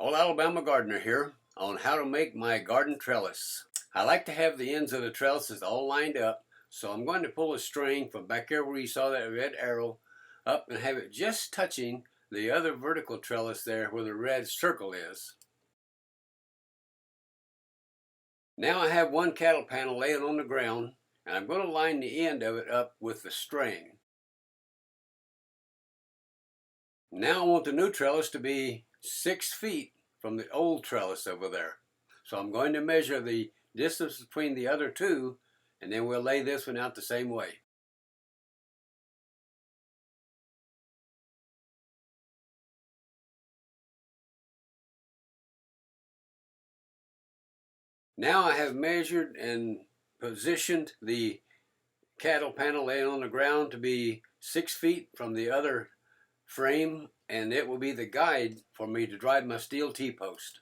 Old Alabama Gardener here on how to make my garden trellis. I like to have the ends of the trellises all lined up, so I'm going to pull a string from back there where you saw that red arrow up and have it just touching the other vertical trellis there where the red circle is. Now I have one cattle panel laying on the ground, and I'm going to line the end of it up with the string. Now I want the new trellis to be 6 feet from the old trellis over there. So I'm going to measure the distance between the other two, and then we'll lay this one out the same way. Now I have measured and positioned the cattle panel laying on the ground to be 6 feet from the other frame, and it will be the guide for me to drive my steel T-post.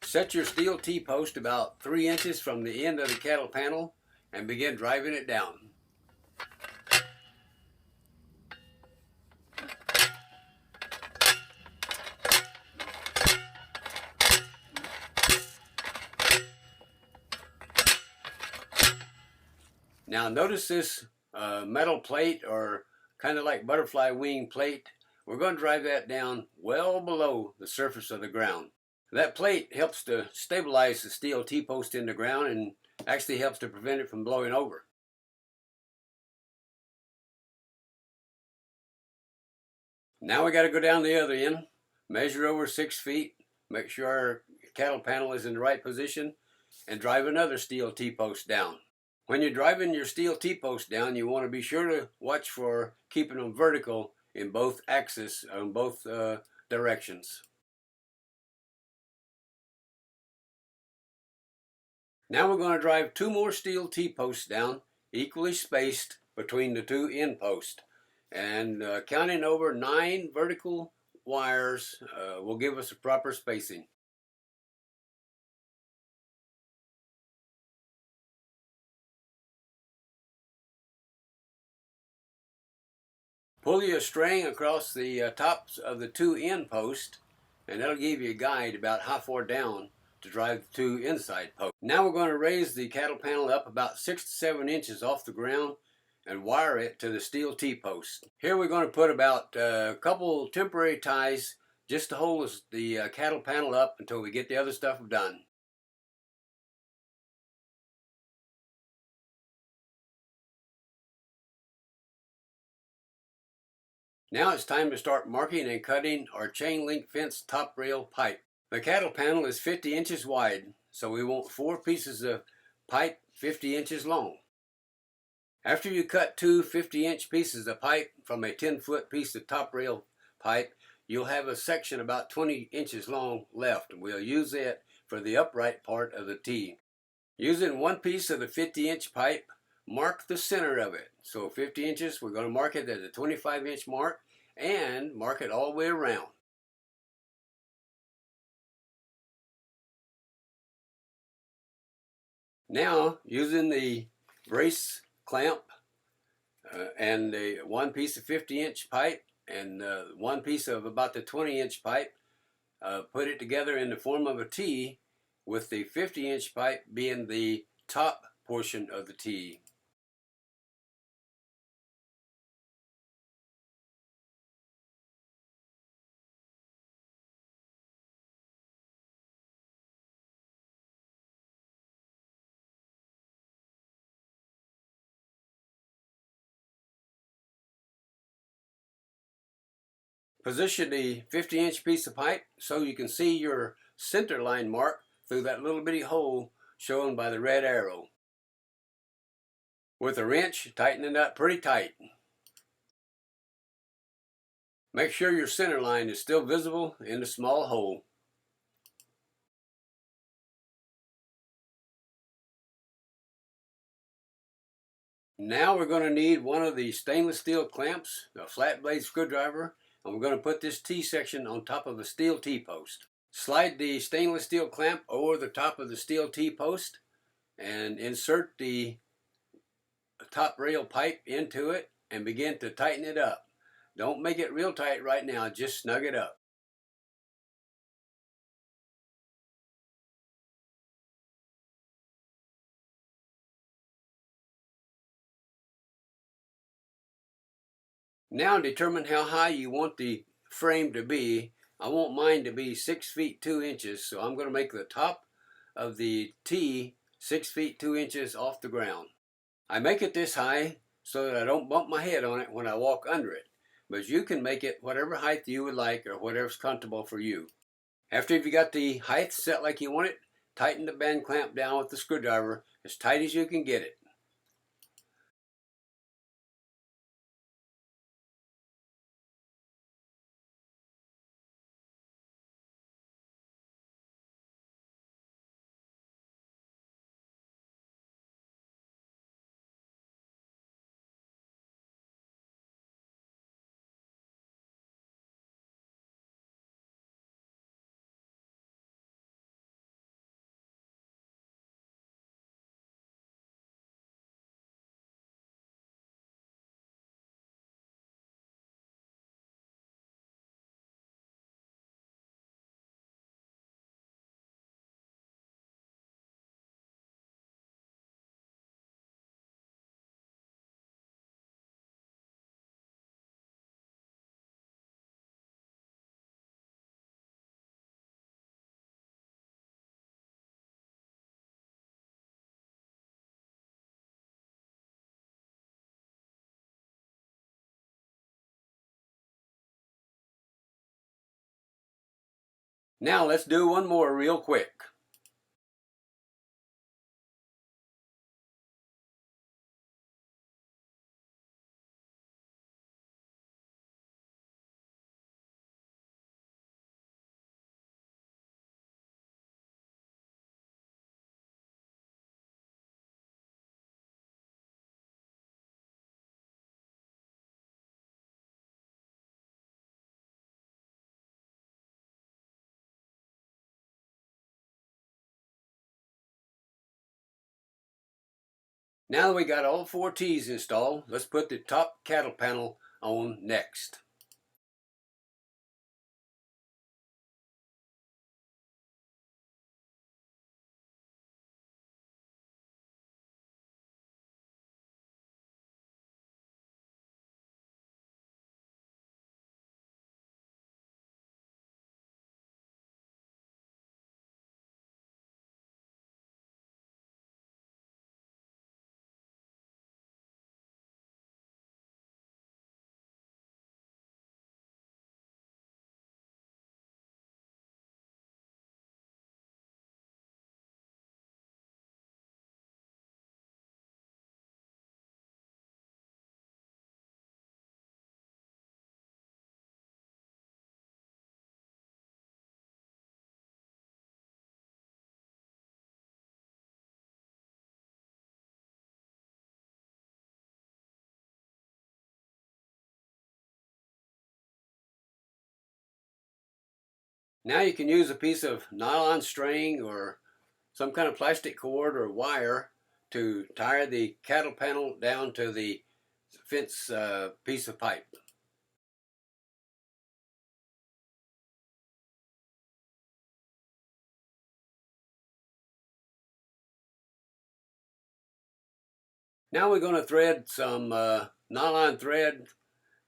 Set your steel T-post about 3 inches from the end of the cattle panel and begin driving it down. Now notice this metal plate, or kind of like butterfly wing plate. We're going to drive that down well below the surface of the ground. That plate helps to stabilize the steel T-post in the ground and actually helps to prevent it from blowing over. Now we got to go down the other end, measure over 6 feet, make sure our cattle panel is in the right position, and drive another steel T-post down. When you're driving your steel T-post down, you want to be sure to watch for keeping them vertical in both axes, on both directions. Now we're going to drive 2 more steel T-posts down, equally spaced between the 2 end posts. And counting over 9 vertical wires will give us a proper spacing. Pull your string across the tops of the 2 end posts, and that'll give you a guide about how far down to drive the 2 inside posts. Now we're going to raise the cattle panel up about 6 to 7 inches off the ground and wire it to the steel T-post. Here we're going to put about a couple temporary ties just to hold the cattle panel up until we get the other stuff done. Now it's time to start marking and cutting our chain link fence top rail pipe. The cattle panel is 50 inches wide, so we want 4 pieces of pipe 50 inches long. After you cut 2 50-inch pieces of pipe from a 10-foot piece of top rail pipe, you'll have a section about 20 inches long left. We'll use it for the upright part of the T. Using 1 piece of the 50-inch pipe, mark the center of it. So 50 inches, we're going to mark it at the 25-inch mark and mark it all the way around. Now, using the brace clamp and the 1 piece of 50-inch pipe and 1 piece of about the 20-inch pipe, put it together in the form of a T, with the 50-inch pipe being the top portion of the T. Position the 50-inch piece of pipe so you can see your center line mark through that little bitty hole shown by the red arrow. With a wrench, tighten it up pretty tight. Make sure your center line is still visible in the small hole. Now we're going to need one of the stainless steel clamps, a flat blade screwdriver, and we're going to put this T section on top of a steel T-post. Slide the stainless steel clamp over the top of the steel T-post and insert the top rail pipe into it and begin to tighten it up. Don't make it real tight right now, just snug it up. Now determine how high you want the frame to be. I want mine to be 6 feet 2 inches, so I'm going to make the top of the T 6 feet 2 inches off the ground. I make it this high so that I don't bump my head on it when I walk under it, but you can make it whatever height you would like or whatever's comfortable for you. After you got the height set like you want it, tighten the band clamp down with the screwdriver as tight as you can get it. Now let's do one more real quick. Now that we got all 4 T's installed, let's put the top cattle panel on next. Now you can use a piece of nylon string or some kind of plastic cord or wire to tie the cattle panel down to the fence piece of pipe. Now we're going to thread some nylon thread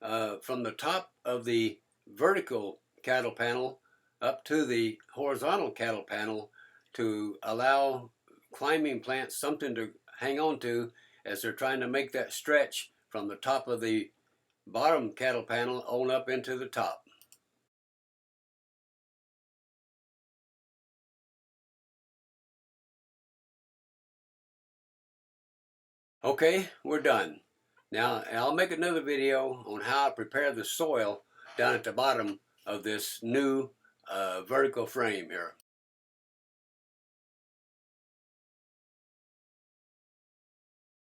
from the top of the vertical cattle panel up to the horizontal cattle panel to allow climbing plants something to hang on to as they're trying to make that stretch from the top of the bottom cattle panel on up into the top. Okay, we're done. Now I'll make another video on how I prepare the soil down at the bottom of this new vertical frame here.